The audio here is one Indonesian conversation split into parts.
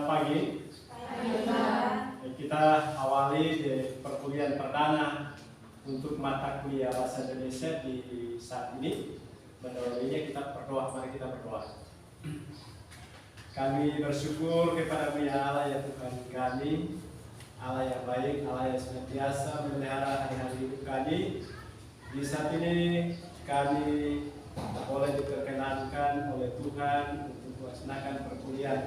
pagi. Kita awali di perkuliahan perdana untuk mata kuliah bahasa Indonesia di saat ini. Mendahulunya kita berdoa, mari kita berdoa. Kami bersyukur kepada Ya Allah ya Tuhan kami, Allah yang baik, Allah yang senantiasa memelihara hari-hari hidup kami. Di saat ini kami boleh diperkenankan oleh Tuhan untuk melaksanakan perkuliahan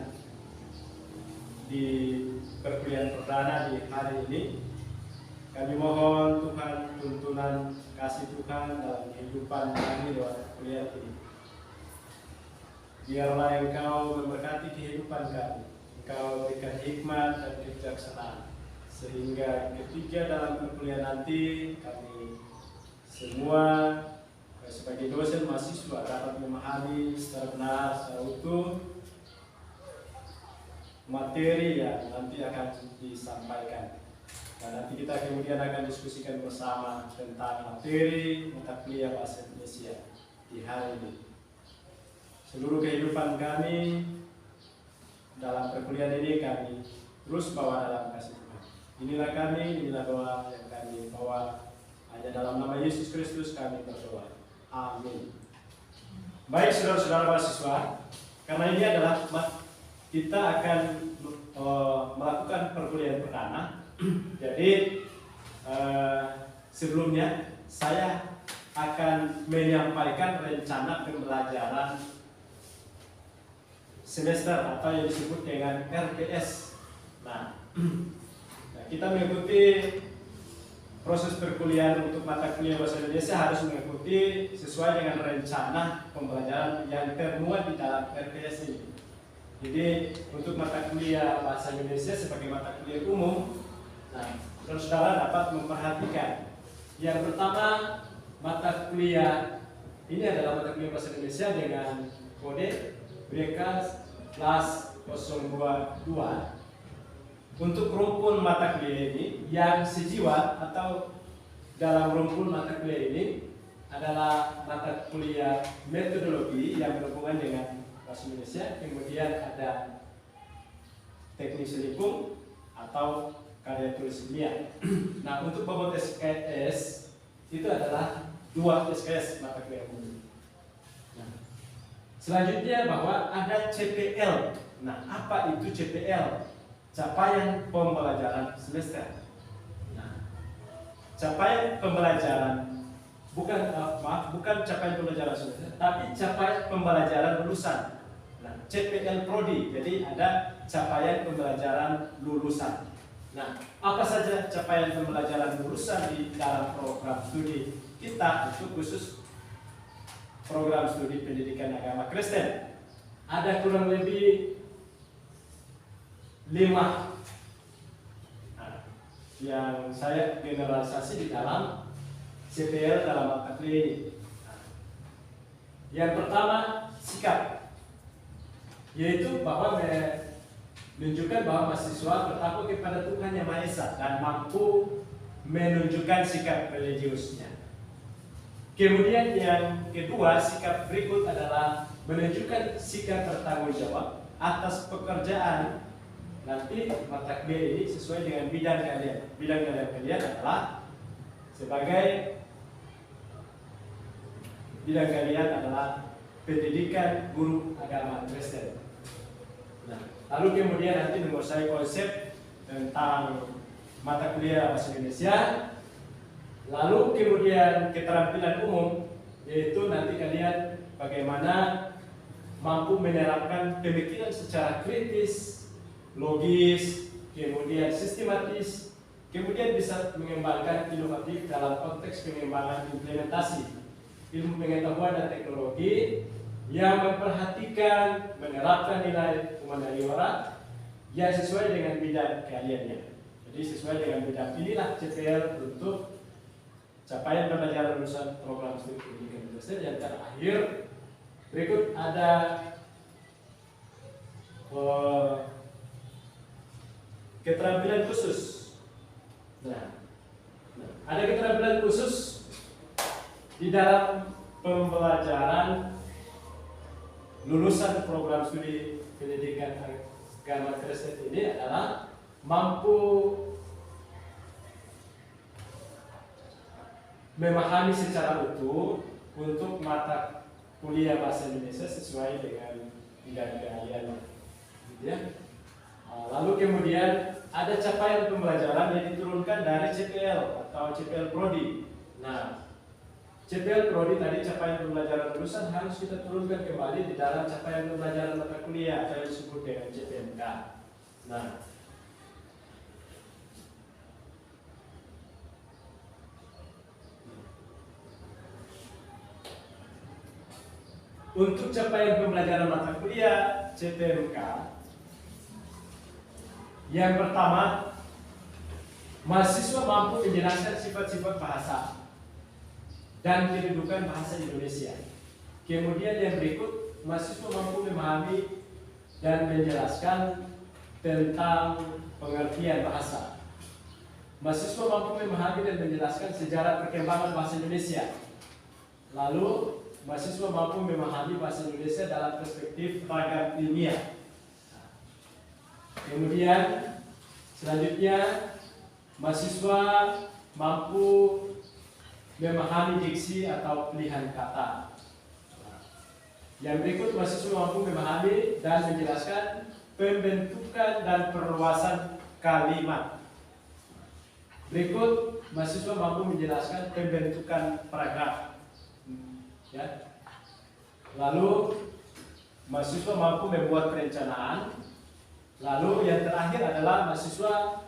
di perkuliahan perdana di hari ini. Kami mohon Tuhan tuntunan kasih Tuhan dalam kehidupan kami lewat perkuliahan ini. Biarlah Engkau memberkati kehidupan kami, Engkau berikan hikmat dan kebijaksanaan, sehingga ketika dalam perkuliahan nanti kami semua sebagai dosen mahasiswa dapat memahami secara benar, secara utuh materi yang nanti akan disampaikan. Dan nanti kita kemudian akan diskusikan bersama tentang materi mata kuliah bahasa Indonesia di hari ini. Seluruh kehidupan kami dalam perkuliahan ini kami terus bawa dalam kasih Tuhan. Inilah kami, inilah doa yang kami bawa. Hanya dalam nama Yesus Kristus kami berdoa. Amin. Baik saudara-saudara mahasiswa, karena ini adalah kita akan melakukan perkuliahan perdana. Jadi sebelumnya saya akan menyampaikan rencana pembelajaran semester atau yang disebut dengan RPS. Nah, kita mengikuti proses perkuliahan untuk mata kuliah bahasa Indonesia harus mengikuti sesuai dengan rencana pembelajaran yang termuat di dalam RPS ini. Jadi untuk mata kuliah bahasa Indonesia sebagai mata kuliah umum, nah, saudara dapat memperhatikan. Yang pertama, mata kuliah ini adalah mata kuliah bahasa Indonesia dengan kode BK kelas 022. Untuk rumpun mata kuliah ini yang sejiwa atau dalam rumpun mata kuliah ini adalah mata kuliah metodologi yang berhubungan dengan bahasa Indonesia, kemudian ada teknik selipung atau karya tulis ilmiah. Nah, untuk bobot SKS itu adalah 2 SKS mata kuliah umum. Nah, selanjutnya bahwa ada CPL. Nah, apa itu CPL? Capaian pembelajaran semester. Nah, capaian pembelajaran bukan capaian pembelajaran semester, tapi capaian pembelajaran lulusan. Nah, CPL Prodi. Jadi ada capaian pembelajaran lulusan. Nah, apa saja capaian pembelajaran lulusan di dalam program studi kita itu khusus program studi pendidikan agama Kristen. Ada kurang lebih 5 yang saya generalisasi di dalam CPL dalam mata kuliah ini. Yang pertama, sikap, yaitu bahwa menunjukkan bahwa mahasiswa bertakwa kepada Tuhan Yang Maha Esa dan mampu menunjukkan sikap religiusnya. Kemudian yang kedua, sikap berikut adalah menunjukkan sikap bertanggung jawab atas pekerjaan. Nanti mata kuliah ini sesuai dengan bidang kalian. Bidang kalian adalah pendidikan guru agama Kristen. Nah, lalu kemudian nanti menguasai konsep tentang mata kuliah bahasa Indonesia. Lalu kemudian keterampilan umum, yaitu nanti kalian bagaimana mampu menerapkan pemikiran secara kritis, logis, kemudian sistematis, kemudian bisa mengembangkan inovatif dalam konteks pengembangan implementasi ilmu pengetahuan dan teknologi yang memperhatikan menerapkan nilai humaniora yang sesuai dengan bidang kaliannya. Jadi sesuai dengan bidang inilah CPL untuk capaian pembelajaran lulusan program studi pendidikan Kristen. Yang terakhir berikut ada keterampilan khusus. Nah, ada keterampilan khusus di dalam pembelajaran lulusan program studi pendidikan gamma crescent ini adalah mampu memahami secara utuh untuk mata kuliah bahasa Indonesia sesuai dengan bidang keahlian, gitu ya. Lalu kemudian ada capaian pembelajaran yang diturunkan dari CPL atau CPL Prodi. Nah, CPL Prodi tadi capaian pembelajaran lulusan harus kita turunkan kembali di dalam capaian pembelajaran mata kuliah atau yang disebut dengan CPMK. Nah, untuk capaian pembelajaran mata kuliah CPMK, yang pertama, mahasiswa mampu menjelaskan sifat-sifat bahasa dan kedudukan bahasa Indonesia. Kemudian yang berikut, mahasiswa mampu memahami dan menjelaskan tentang pengertian bahasa. Mahasiswa mampu memahami dan menjelaskan sejarah perkembangan bahasa Indonesia. Lalu, mahasiswa mampu memahami bahasa Indonesia dalam perspektif ragam ilmiah. Kemudian selanjutnya mahasiswa mampu memahami diksi atau pilihan kata. Yang berikut, mahasiswa mampu memahami dan menjelaskan pembentukan dan perluasan kalimat. Berikut, mahasiswa mampu menjelaskan pembentukan paragraf. Ya. Lalu mahasiswa mampu membuat perencanaan. Lalu yang terakhir adalah mahasiswa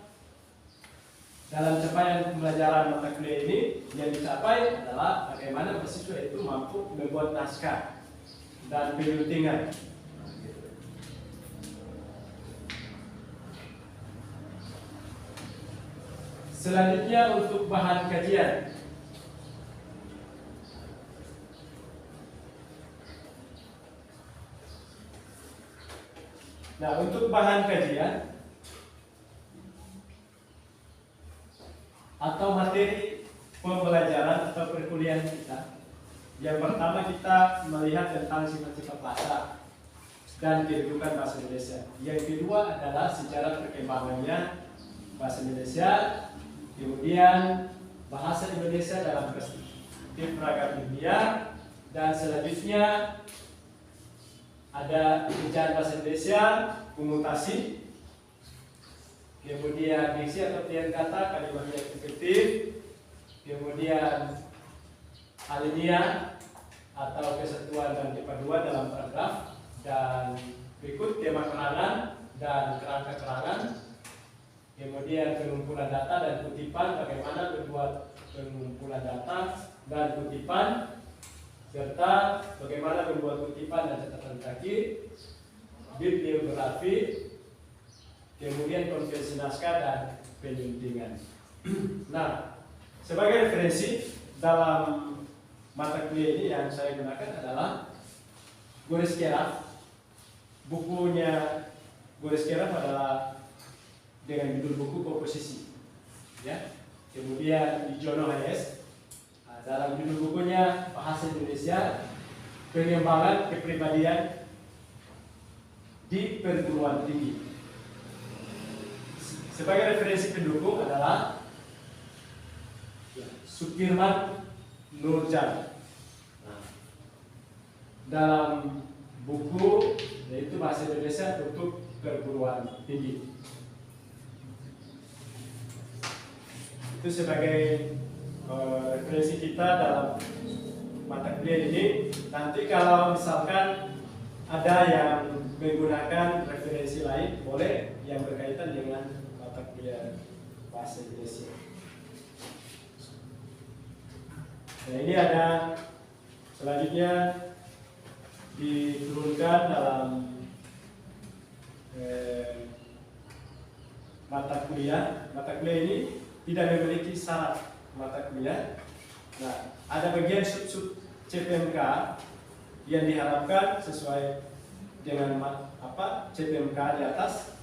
dalam capaian pembelajaran mata kuliah ini yang dicapai adalah bagaimana mahasiswa itu mampu membuat naskah dan penyuntingan. Selanjutnya untuk bahan kajian. Nah, untuk bahan kajian atau materi pembelajaran atau perkuliahan kita, yang pertama kita melihat tentang sifat-sifat bahasa dan kedudukan bahasa Indonesia. Yang kedua adalah sejarah perkembangannya bahasa Indonesia, kemudian bahasa Indonesia dalam perspektif ragam ilmiah, dan selanjutnya ada ejaan bahasa Indonesia, komutasi, kemudian diksi atau pilihan kata, kalimat yang efektif, kemudian alinea atau kesatuan dan kepaduan dalam paragraf, dan berikut tema keterangan dan kerangka keterangan, kemudian pengumpulan data dan kutipan, bagaimana membuat pengumpulan data dan kutipan, serta bagaimana membuat kutipan dan catatan kaki, bibliografi, kemudian konversi naskah dan penyuntingan. Nah, sebagai referensi dalam mata kuliah ini yang saya gunakan adalah Gores Keraf. Bukunya Gores Keraf adalah dengan judul buku komposisi, ya. Kemudian di Jono Hayes, dalam judul bukunya Bahasa Indonesia, Pengembangan Kepribadian di Perguruan Tinggi. Sebagai referensi pendukung adalah Sukirman Nurjan. Dalam buku yaitu Bahasa Indonesia untuk Perguruan Tinggi. Itu sebagai referensi kita dalam mata kuliah ini. Nanti kalau misalkan ada yang menggunakan referensi lain, boleh yang berkaitan dengan mata kuliah bahasa Indonesia. Nah, ini ada selanjutnya diturunkan dalam mata kuliah. Mata kuliah ini tidak memiliki syarat mata kuliah. Nah, ada bagian sub-sub CPMK yang diharapkan sesuai dengan CPMK di atas.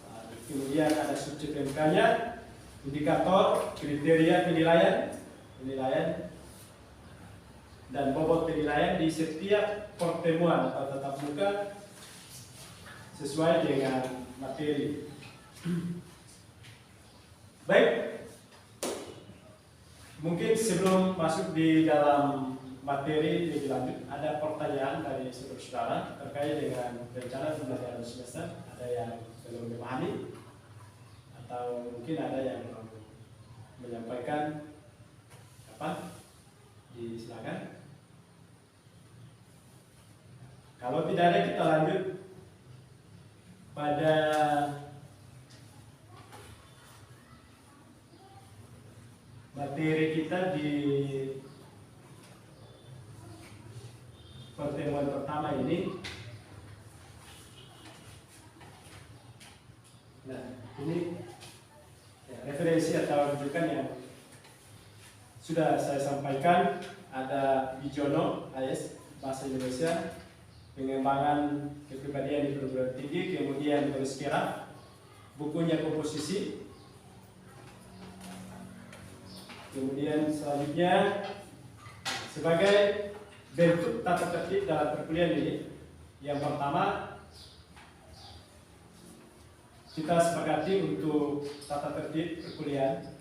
Nah, kemudian ada sub CPMK-nya, indikator, kriteria penilaian dan bobot penilaian di setiap pertemuan atau tatap muka sesuai dengan materi. Baik, mungkin sebelum masuk di dalam materi lebih lanjut, ada pertanyaan dari saudara-saudara terkait dengan rencana pembelajaran semester. Ada yang belum memahami atau mungkin ada yang menyampaikan apa? Silakan. Kalau tidak ada, kita lanjut pada materi kita di pertemuan pertama ini. Nah, ini ya, referensi atau rujukan yang sudah saya sampaikan. Ada Wijono AS Bahasa Indonesia, pengembangan kepribadian di perguruan tinggi, kemudian Berskera, bukunya komposisi. Kemudian selanjutnya sebagai bentuk tata tertib dalam perkuliahan ini, yang pertama kita sepakati untuk tata tertib perkuliahan.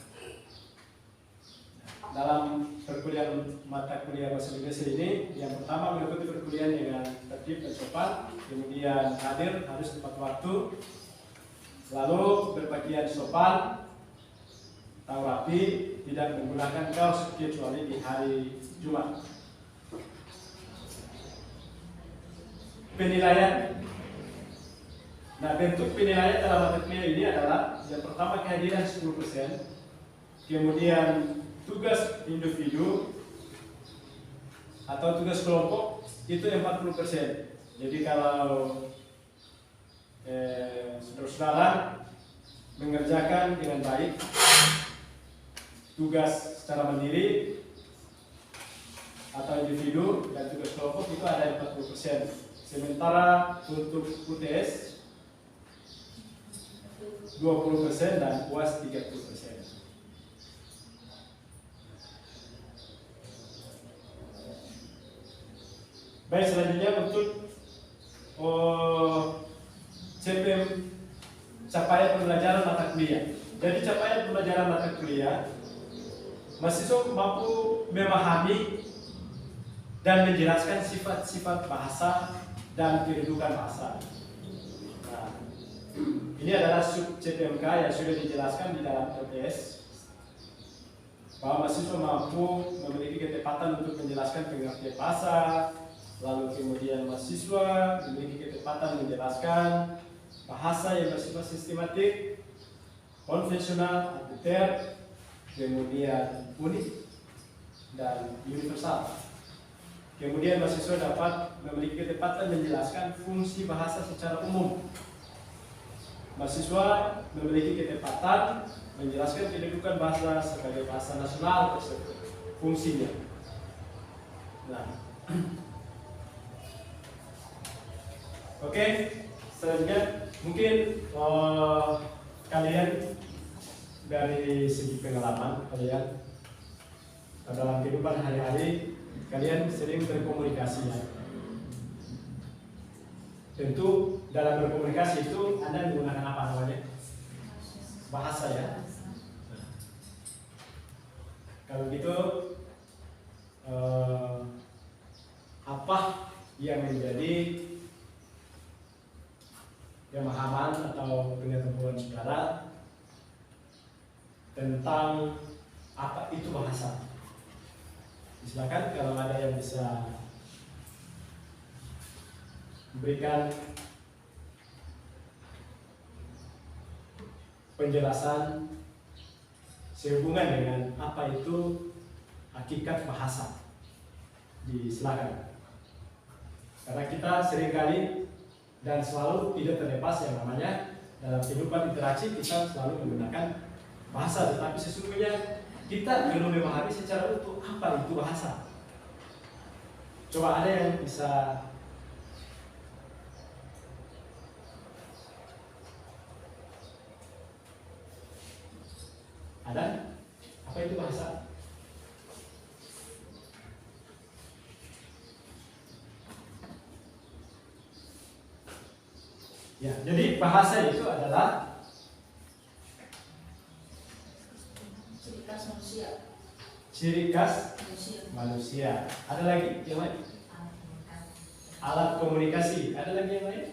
Dalam perkuliahan mata kuliah bahasa Indonesia ini, yang pertama mengikuti perkuliahan dengan tertib dan sopan, kemudian hadir harus tepat waktu, lalu berpakaian sopan, tahu rapi, tidak menggunakan kaos kecuali di hari Jumat. Penilaian. Nah, bentuk penilaian dalam mata kuliah ini adalah yang pertama kehadiran 10%, kemudian tugas individu atau tugas kelompok itu 40%. Jadi kalau saudara-saudara mengerjakan dengan baik tugas secara mandiri atau individu dan tugas kelompok itu ada 40%. Sementara untuk UTS 20% dan UAS 30%. Baik, selanjutnya untuk CPM capaian pembelajaran mata kuliah. Jadi capaian pembelajaran mata kuliah, mahasiswa mampu memahami dan menjelaskan sifat-sifat bahasa dan kedudukan bahasa. Nah, ini adalah sub CPMK yang sudah dijelaskan di dalam LTS, bahwa mahasiswa mampu memiliki ketepatan untuk menjelaskan pengertian bahasa. Lalu kemudian mahasiswa memiliki ketepatan menjelaskan bahasa yang bersifat sistematik, konvensional, arbitrary, kemudian unik dan universal. Kemudian mahasiswa dapat memiliki ketepatan menjelaskan fungsi bahasa secara umum. Mahasiswa memiliki ketepatan menjelaskan kedudukan bahasa sebagai bahasa nasional tersebut, fungsinya. Nah, oke, selanjutnya mungkin kalian dari segi pengalaman kalian dalam kehidupan hari-hari, kalian sering berkomunikasi ya. Tentu dalam berkomunikasi itu Anda menggunakan apa namanya? Bahasa ya. Kalau gitu apa yang menjadi pemahaman atau pengetahuan saudara tentang apa itu bahasa? Silakan kalau ada yang bisa memberikan penjelasan sehubungan dengan apa itu hakikat bahasa. Silakan. Karena kita seringkali dan selalu tidak terlepas yang namanya dalam kehidupan interaksi kita selalu menggunakan bahasa, tetapi sesungguhnya kita belum memahami secara utuh apa itu bahasa. Coba ada yang bisa ada? Apa itu bahasa? Ya, Ya, jadi bahasa itu adalah ciri khas manusia. Ciri khas manusia. Ada lagi yang lain? Alat komunikasi. Ada lagi yang lain?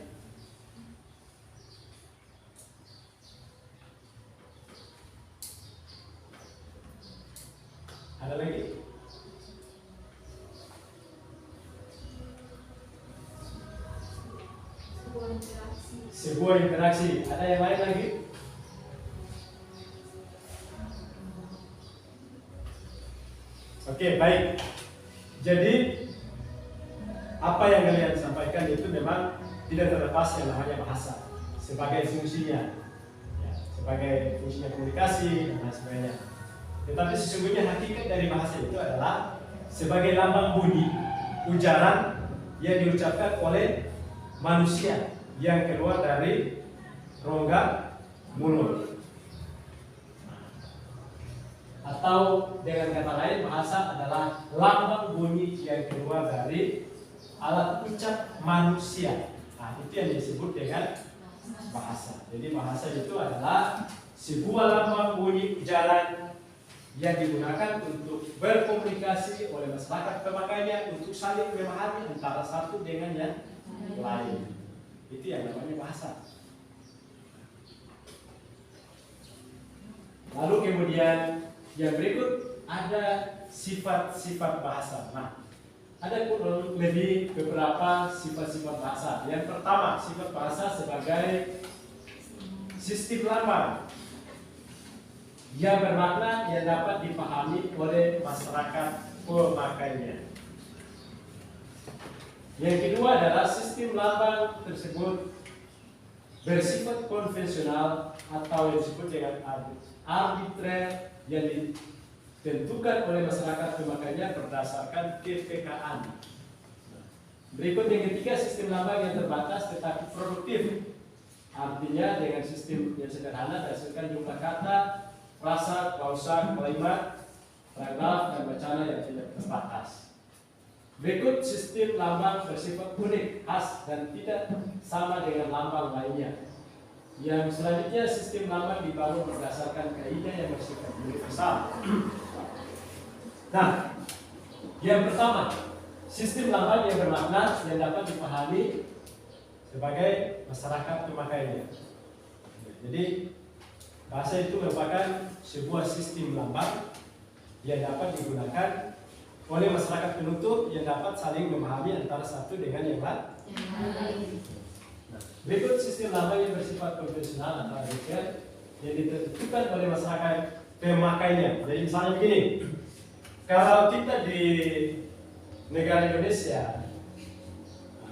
Ada lagi? Sebuah interaksi. Ada yang lain lagi? Oke, baik. Jadi apa yang kalian sampaikan itu memang tidak terlepas yang namanya bahasa sebagai fungsinya, ya, sebagai fungsinya komunikasi dan lain sebagainya. Tetapi sesungguhnya hakikat dari bahasa itu adalah sebagai lambang bunyi, ujaran yang diucapkan oleh manusia yang keluar dari rongga mulut. Atau dengan kata lain, bahasa adalah lambang bunyi yang keluar dari alat ucap manusia. Nah, itu yang disebut dengan bahasa. Jadi bahasa itu adalah sebuah lambang bunyi ujaran yang digunakan untuk berkomunikasi oleh masyarakat pemakainya untuk saling memahami antara satu dengan yang lain. Itu yang namanya bahasa. Lalu kemudian yang berikut ada sifat-sifat bahasa. Nah, ada kurang lebih beberapa sifat-sifat bahasa. Yang pertama, sifat bahasa sebagai sistem lambang yang bermakna yang dapat dipahami oleh masyarakat pemakainya. Yang kedua adalah sistem lambang tersebut bersifat konvensional atau yang disebut dengan arbitrer yang ditentukan oleh masyarakat pemakainya berdasarkan kepekaan. Berikut yang ketiga, sistem lambang yang terbatas tetapi produktif. Artinya dengan sistem yang sederhana berdasarkan jumlah kata, frasa, klausa, kalimat, paragraf, dan wacana yang tidak terbatas. Berikut sistem lambang bersifat unik, khas, dan tidak sama dengan lambang lainnya. Yang selanjutnya, sistem lambang dibangun berdasarkan kaidah yang bersifat universal. Nah, yang pertama, sistem lambang yang bermakna yang dapat dipahami sebagai masyarakat pemakainya. Jadi, bahasa itu merupakan sebuah sistem lambang yang dapat digunakan oleh masyarakat penutur yang dapat saling memahami antara satu dengan yang lain. Berikut sistem lambang yang bersifat konvensional atau arbitrer yang ditentukan oleh masyarakat pemakainya. Jadi misalnya begini, kalau kita di negara Indonesia,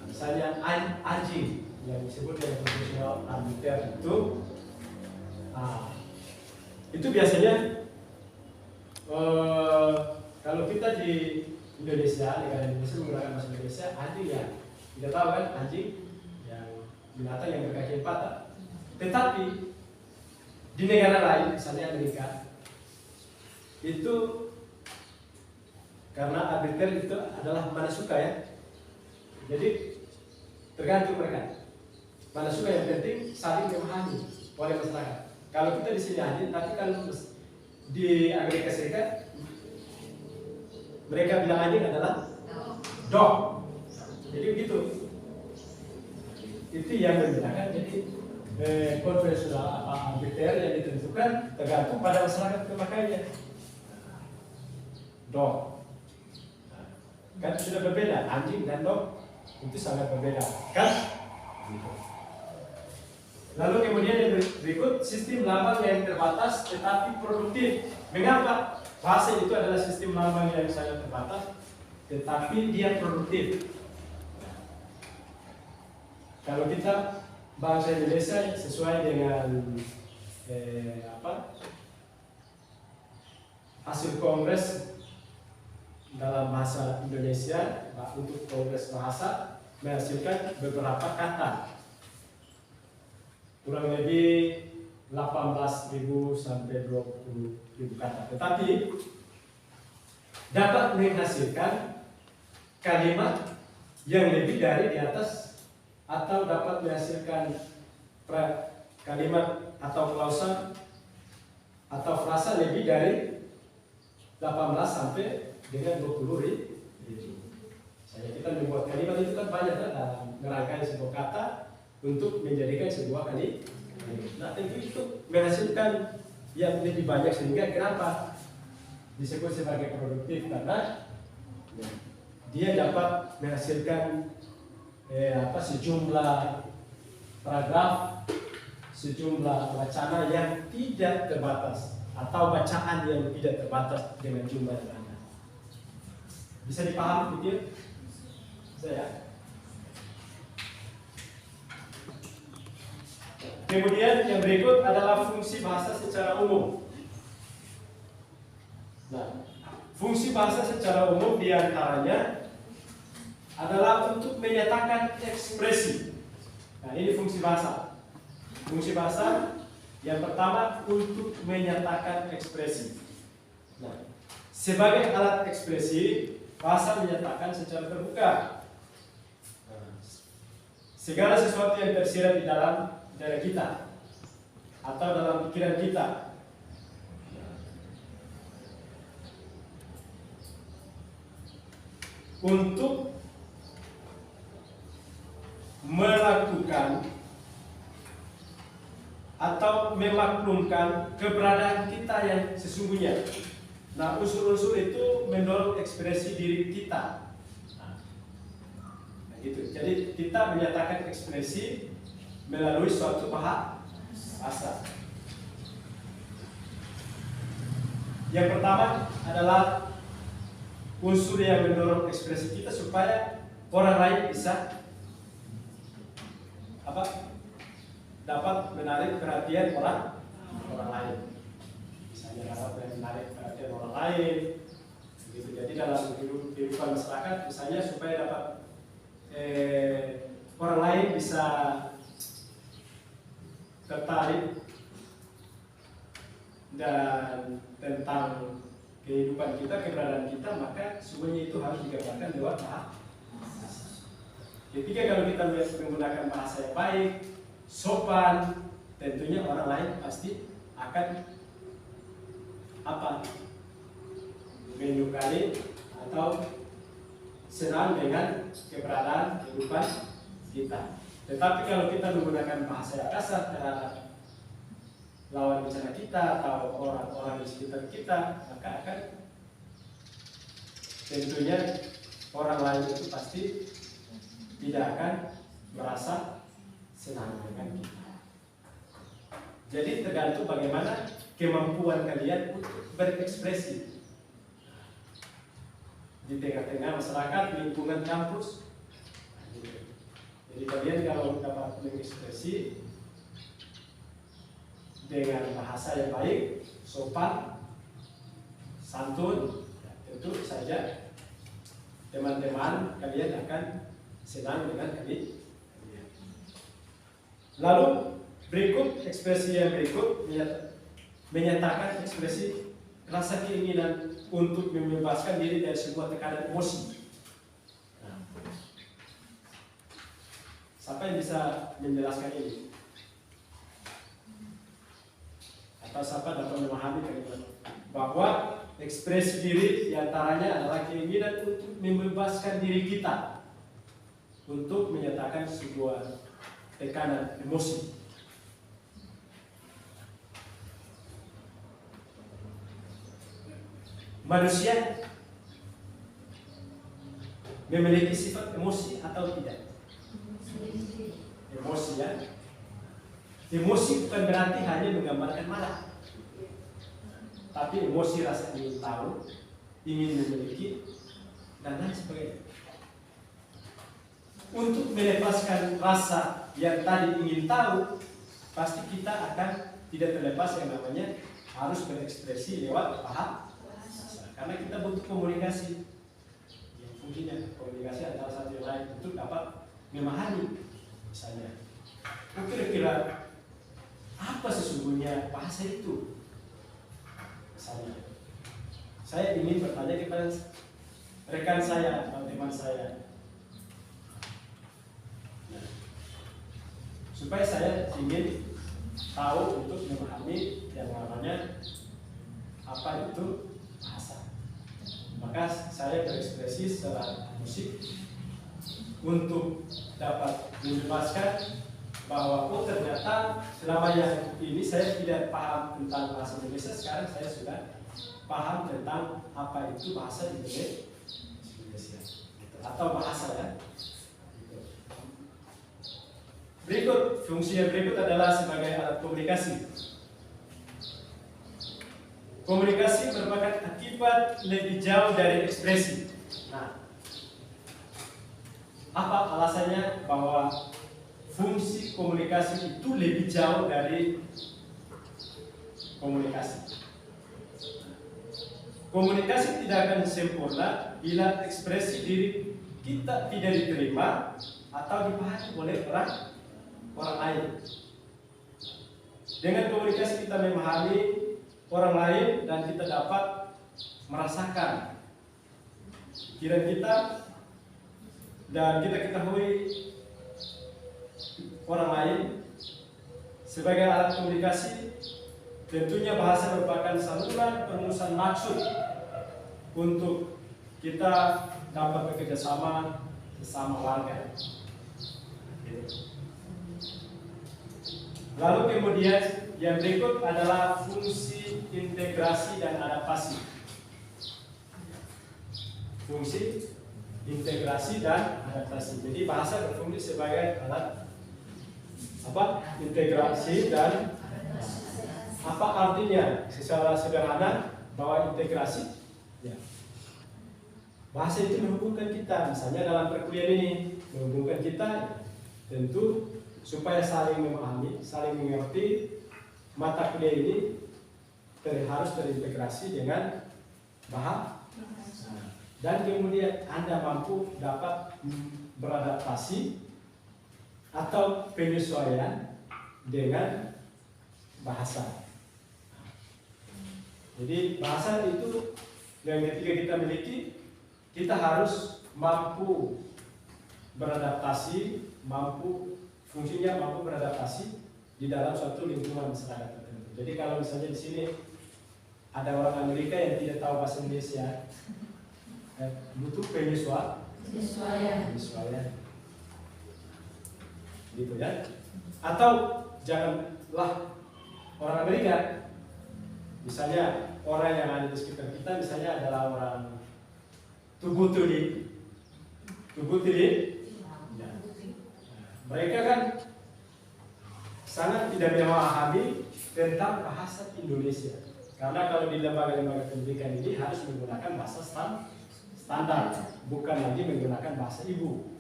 misalnya anjing yang disebut dengan konvensional arbitrer itu biasanya kalau kita di Indonesia, negara Indonesia menggunakan bahasa Indonesia, anjing ya, kita tahu kan anjing binatang yang berkaki empat. Tetapi di negara lain, misalnya Amerika, itu karena arbiter itu adalah mana suka ya. Jadi tergantung mereka. Mana suka, yang penting saling memahami oleh masyarakat. Kalau kita di sini anjing, tapi kalau di Amerika Serikat mereka bilang anjing adalah dog. Jadi begitu. Itu yang membedakan. Jadi konvensional apa arbiter yang ditentukan tergantung pada masyarakat pemakainya. Dog. Kan sudah berbeda, anjing dan dog itu sangat berbeda, kan? Lalu kemudian yang berikut, sistem lambang yang terbatas tetapi produktif. Mengapa? Bahasa itu adalah sistem lambang yang sangat terbatas tetapi dia produktif. Kalau kita bahasa Indonesia sesuai dengan hasil kongres dalam bahasa Indonesia untuk kongres bahasa menghasilkan beberapa kata, kurang lebih 18.000 sampai 20.000 kata, tetapi dapat menghasilkan kalimat yang lebih dari di atas atau dapat menghasilkan kalimat atau klausa atau frasa lebih dari 18 sampai dengan 20 ribu. Saya kita membuat kalimat itu kan banyak kan, dalam merangkai sebuah kata untuk menjadikan sebuah kalimat. Nah tentu itu menghasilkan yang lebih banyak, sehingga kenapa disebut sebagai produktif, karena dia dapat menghasilkan sejumlah paragraf, sejumlah wacana yang tidak terbatas atau bacaan yang tidak terbatas dengan jumlah yang ada. Bisa dipahami begitu? Saya. Kemudian yang berikut adalah fungsi bahasa secara umum. Nah, fungsi bahasa secara umum diantaranya adalah untuk menyatakan ekspresi. Nah, ini fungsi bahasa. Fungsi bahasa yang pertama untuk menyatakan ekspresi. Nah, sebagai alat ekspresi, bahasa menyatakan secara terbuka segala sesuatu yang tersirat di dalam diri kita atau dalam pikiran kita. Untuk melakukan atau memaklumkan keberadaan kita yang sesungguhnya. Nah, unsur-unsur itu mendorong ekspresi diri kita. Nah, gitu. Jadi kita menyatakan ekspresi melalui suatu bahasa. Yang pertama adalah unsur yang mendorong ekspresi kita supaya orang lain bisa dapat menarik perhatian orang lain. Misalnya dapat menarik perhatian orang lain. Gitu. Jadi dalam kehidupan masyarakat, misalnya supaya dapat orang lain bisa tertarik dan tentang kehidupan kita, keberadaan kita, maka semuanya itu harus digambarkan lewat bahasa. Ketika kalau kita menggunakan bahasa yang baik, sopan, tentunya orang lain pasti akan menyukai atau senang dengan keberadaan kehidupan kita. Tetapi kalau kita menggunakan bahasa yang kasar terhadap lawan bicara kita atau orang-orang di sekitar kita, maka akan tentunya orang lain itu pasti tidak akan merasa senang dengan kita. Jadi tergantung bagaimana kemampuan kalian untuk berekspresi di tengah-tengah masyarakat, lingkungan kampus. Jadi kalian kalau dapat mengekspresi dengan bahasa yang baik, sopan, santun, tentu saja teman-teman kalian akan senang dengan kalian. Lalu berikut ekspresi yang berikut menyatakan ekspresi rasa keinginan untuk membebaskan diri dari sebuah tekanan emosi. Siapa yang bisa menjelaskan ini? Atau siapa dapat memahami kalimat bahwa ekspresi diri diantaranya adalah keinginan untuk membebaskan diri kita untuk menyatakan sebuah tekanan emosi. Manusia memiliki sifat emosi atau tidak? Emosi, ya. Emosi bukan berarti hanya menggambarkan marah, tapi emosi rasa ingin tahu, ingin memiliki, dan lain sebagainya. Untuk melepaskan rasa yang tadi ingin tahu, pasti kita akan tidak terlepas yang namanya harus berekspresi lewat bahasa. Karena kita butuh komunikasi. Yang fungsinya komunikasi antara satu yang lain untuk dapat memahami. Misalnya, kira-kira apa sesungguhnya bahasa itu? Misalnya, saya ingin bertanya kepada rekan saya atau teman saya. supaya saya ingin tahu untuk memahami yang namanya apa itu bahasa. Maka saya berekspresi secara musik untuk dapat menjelaskan bahwa oh ternyata selama yang ini saya tidak paham tentang bahasa Indonesia, sekarang saya sudah paham tentang apa itu bahasa Indonesia atau bahasa ya. Berikut, fungsi yang berikut adalah sebagai alat komunikasi. Komunikasi merupakan akibat lebih jauh dari ekspresi. Nah, apa alasannya bahwa fungsi komunikasi itu lebih jauh dari komunikasi? Komunikasi tidak akan sempurna bila ekspresi diri kita tidak diterima atau dipahami oleh orang lain. Dengan komunikasi kita memahami orang lain dan kita dapat merasakan pikiran kita, dan kita ketahui orang lain. Sebagai alat komunikasi, tentunya bahasa merupakan saluran perumusan maksud untuk kita dapat bekerja sama sesama warga. Lalu kemudian yang berikut adalah fungsi integrasi dan adaptasi. Fungsi integrasi dan adaptasi. Jadi bahasa berfungsi sebagai alat apa? Integrasi dan apa artinya? Secara sederhana bahwa integrasi ya. Bahasa itu menghubungkan kita, misalnya dalam perkuliahan ini menghubungkan kita tentu supaya saling memahami, saling mengerti mata kuliah ini harus terintegrasi dengan bahasa. Dan kemudian Anda mampu dapat beradaptasi atau penyesuaian dengan bahasa. Jadi bahasa itu yang ketika kita miliki, kita harus mampu beradaptasi, fungsinya mampu beradaptasi di dalam suatu lingkungan masyarakat tertentu. Jadi kalau misalnya di sini ada orang Amerika yang tidak tahu bahasa Indonesia, butuh penyesuaian, gitu ya. Atau janganlah orang Amerika, misalnya orang yang ada di sekitar kita, misalnya adalah orang Tubuh Tuli, ya. Mereka kan sangat tidak memahami tentang bahasa Indonesia, karena kalau di lembaga-lembaga pendidikan ini harus menggunakan bahasa standar, bukan lagi menggunakan bahasa ibu.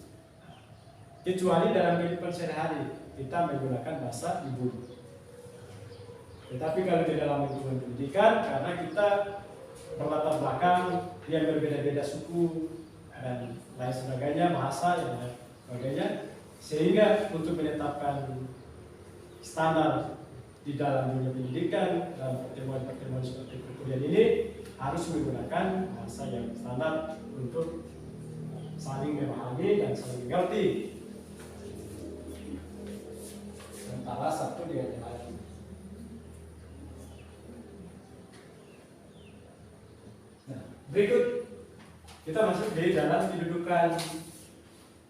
Kecuali dalam kehidupan sehari-hari kita menggunakan bahasa ibu. Tetapi kalau di dalam lingkungan pendidikan, karena kita berlatar belakang yang berbeda-beda suku dan lain sebagainya, bahasa dan lain sebagainya, sehingga untuk menetapkan standar di dalam dunia pendidikan dalam pertemuan-pertemuan seperti perkuliahan ini harus menggunakan bahasa yang standar untuk saling memahami dan saling mengerti antara satu dengan yang lain. Nah, berikut kita masuk di dalam kedudukan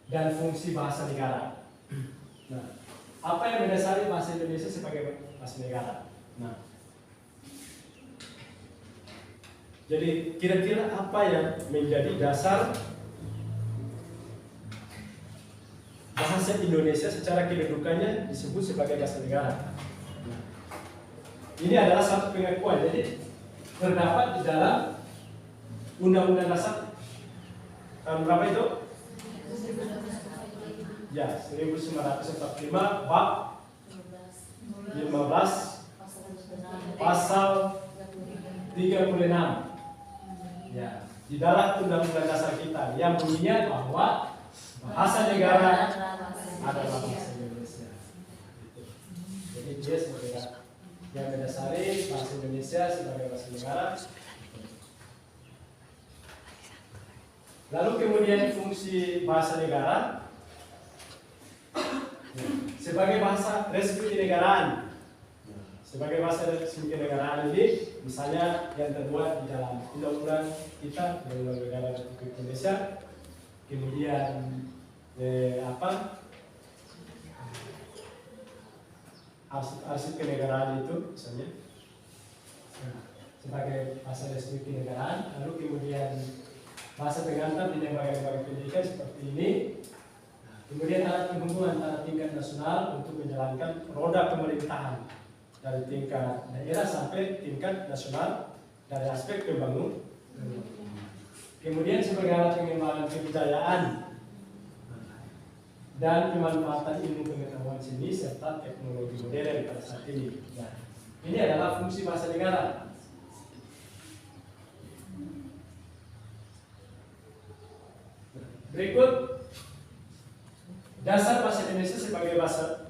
dan fungsi bahasa negara. Nah, apa yang mendasari bahasa Indonesia sebagai bahasa negara? Nah, jadi kira-kira apa yang menjadi dasar bahasa Indonesia secara kedudukannya disebut sebagai bahasa negara? Nah, ini adalah satu pengakuan. Jadi terdapat di dalam Undang-Undang Dasar tahun berapa itu? Ya, 1945 bab 15 pasal 36. Ya, di dalam Undang-Undang Dasar kita yang bunyinya bahwa bahasa negara adalah bahasa Indonesia. Jadi dia sebagai yang mendasari bahasa Indonesia sebagai bahasa negara. Lalu kemudian fungsi bahasa negara sebagai bahasa resmi kenegaraan. Sebagai bahasa resmi kenegaraan ini, misalnya yang terbuat di dalam undang-undang kita, Undang-Undang Negara Republik Indonesia, kemudian arsip kenegaraan itu misalnya, sebagai bahasa resmi kenegaraan, lalu kemudian bahasa pengantar di lembaga-lembaga pendidikan seperti ini. Kemudian alat penghubung antara tingkat nasional untuk menjalankan roda pemerintahan dari tingkat daerah sampai tingkat nasional dari aspek pembangunan. Kemudian sebagai alat pengembangan kebudayaan dan pemanfaatan ilmu pengetahuan seni serta teknologi modern pada saat ini. Nah, ini adalah fungsi bahasa negara. Berikut dasar bahasa Indonesia sebagai bahasa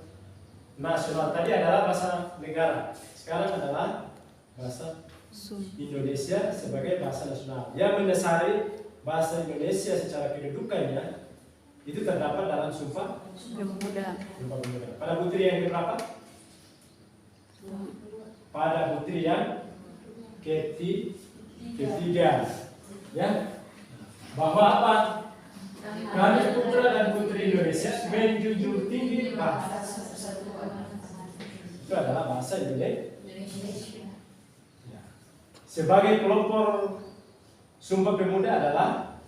nasional. Tadi adalah bahasa negara. Sekarang adalah bahasa Indonesia sebagai bahasa nasional. Yang mendasari bahasa Indonesia secara kedudukannya itu terdapat dalam Sumpah Pemuda. Pada butir yang keberapa? Pada butir yang ketiga. Ya. Bahwa apa? Kami putra dan putri Indonesia menjunjung tinggi bahasa. Itu adalah bahasa Indonesia. Sebagai pelopor Sumpah Pemuda adalah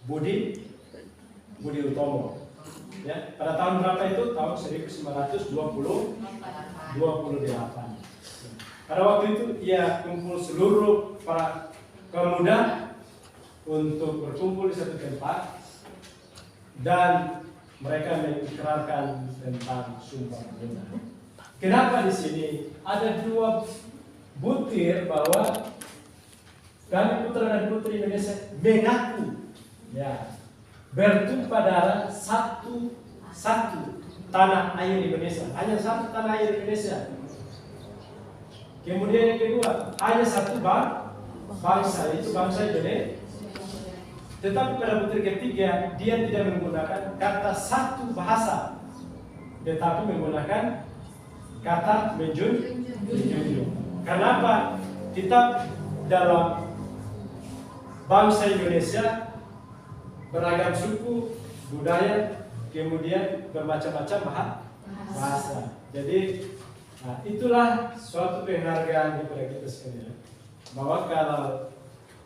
Budi Utomo. Ya, pada tahun berapa itu? Tahun 1928. Pada waktu itu ia kumpul seluruh para pemuda untuk berkumpul di satu tempat dan mereka mengikrarkan tentang Sumpah Pemuda. Kenapa di sini ada dua butir bahwa kami putra dan putri Indonesia mengaku bertumpah darah satu tanah air Indonesia, hanya satu tanah air Indonesia. Kemudian yang kedua, hanya satu bangsa, itu bangsa Indonesia. Tetapi pada butir ketiga, dia tidak menggunakan kata satu bahasa, tetapi menggunakan kata menjunjung. Karena apa? Kita dalam bangsa Indonesia beragam suku, budaya, kemudian bermacam-macam bahasa. Jadi itulah suatu penghargaan kepada kita sekalian, bahwa kalau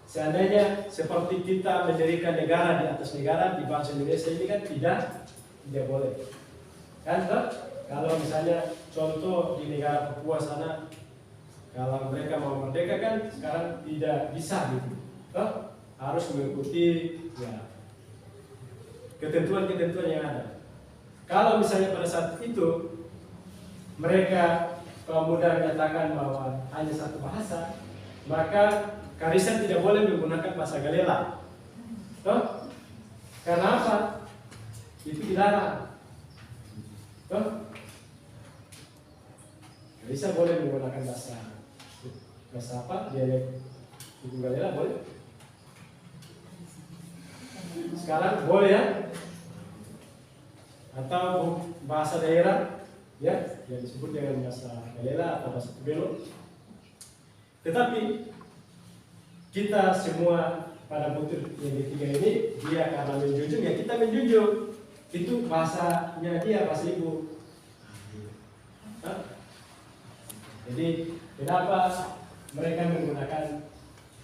seandainya seperti kita mendirikan negara di atas negara di bangsa Indonesia ini kan tidak boleh. Kan kalau misalnya contoh di negara Papua sana, kalau mereka mau merdeka kan sekarang tidak bisa gitu. Harus mengikuti ketentuan-ketentuan yang ada. Kalau misalnya pada saat itu mereka pemuda menyatakan bahwa hanya satu bahasa, maka Karisan tidak boleh menggunakan bahasa Galela. Karena apa? Itu dilarang. Karisan boleh menggunakan bahasa apa? Dialek Ibu Galela boleh. Sekarang boleh ya? Atau bahasa daerah yang disebut dengan bahasa Galela atau bahasa Tubelo. Tetapi kita semua pada butir yang ketiga ini, dia karena menjunjung, ya kita menjunjung. Itu bahasanya dia, bahasa ibu. Jadi kenapa mereka menggunakan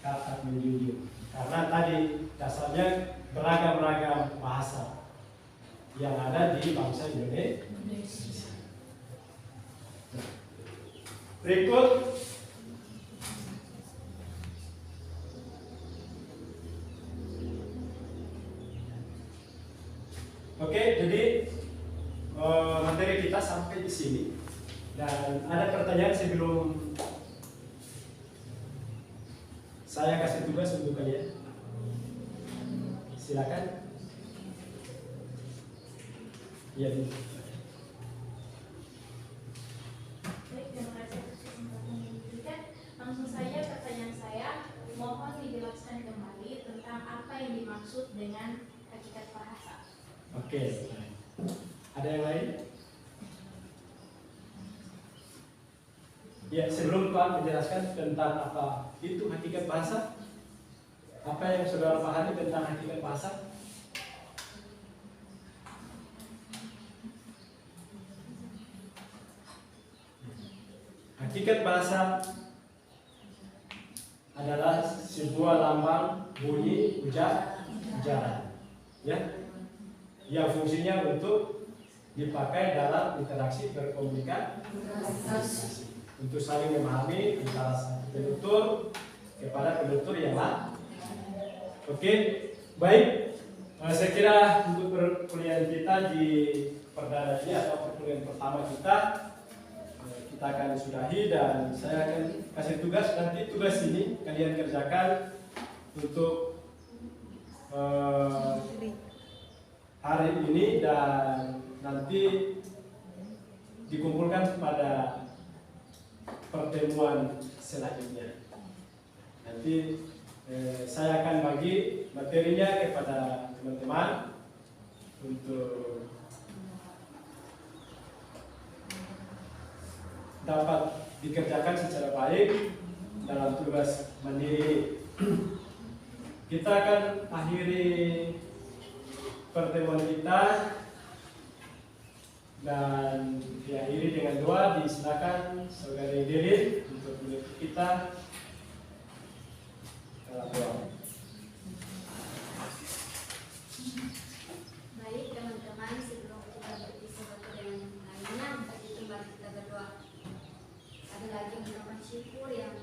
kata menjunjung? Karena tadi dasarnya beragam-ragam bahasa yang ada di bangsa Indonesia. Berikut oke, jadi materi kita sampai di sini. Dan ada pertanyaan sebelum saya kasih tugas untuk kalian. Silakan. Iya. Baik, terima kasih atas kesempatan yang diberikan. Langsung saja pertanyaan saya, mohon dijelaskan kembali tentang apa yang dimaksud dengan hakikat bahasa. Oke. Ada yang lain? Ya, sebelum Pak menjelaskan tentang apa itu hakikat bahasa, apa yang saudara pahami tentang hakikat bahasa? Hakikat bahasa adalah sebuah lambang bunyi ujaran, ya, yang fungsinya untuk dipakai dalam interaksi berkomunikasi, untuk saling memahami antara satu penutur kepada penutur yang lain. Oke, baik. Saya kira untuk perkuliahan kita di perdana ini atau perkuliahan pertama kita akan sudahi, dan saya akan kasih tugas. Nanti tugas ini kalian kerjakan untuk hari ini dan nanti dikumpulkan pada pertemuan selanjutnya. Nanti saya akan bagi materinya kepada teman-teman untuk dapat dikerjakan secara baik dalam tugas mandiri. Kita akan akhiri pertemuan kita dan diakhiri dengan doa. Disilakan saudara Delin untuk menutup kita dalam doa. Baik teman-teman, sebelum kita berpisah satu dengan yang lainnya, mari kita berdoa. Ada lagi ungkapan syukur yang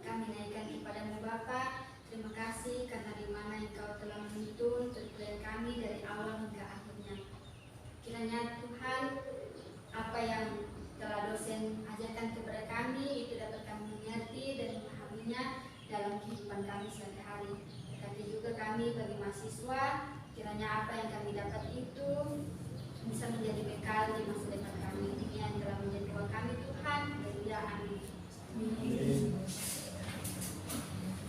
kami naikkan kepadamu Bapa. Terima kasih karena di mana Engkau telah menuntun perkuliahan kami dari awal hingga akhirnya. Kiranya Tuhan, apa yang telah dosen ajarkan kepada kami itu dapat kami mengerti dan memahaminya dalam kehidupan kami sehari-hari. Berkati juga kami bagi mahasiswa, kiranya apa yang kami dapat itu bisa menjadi bekal di masa depan kami. Ini yang telah menjadi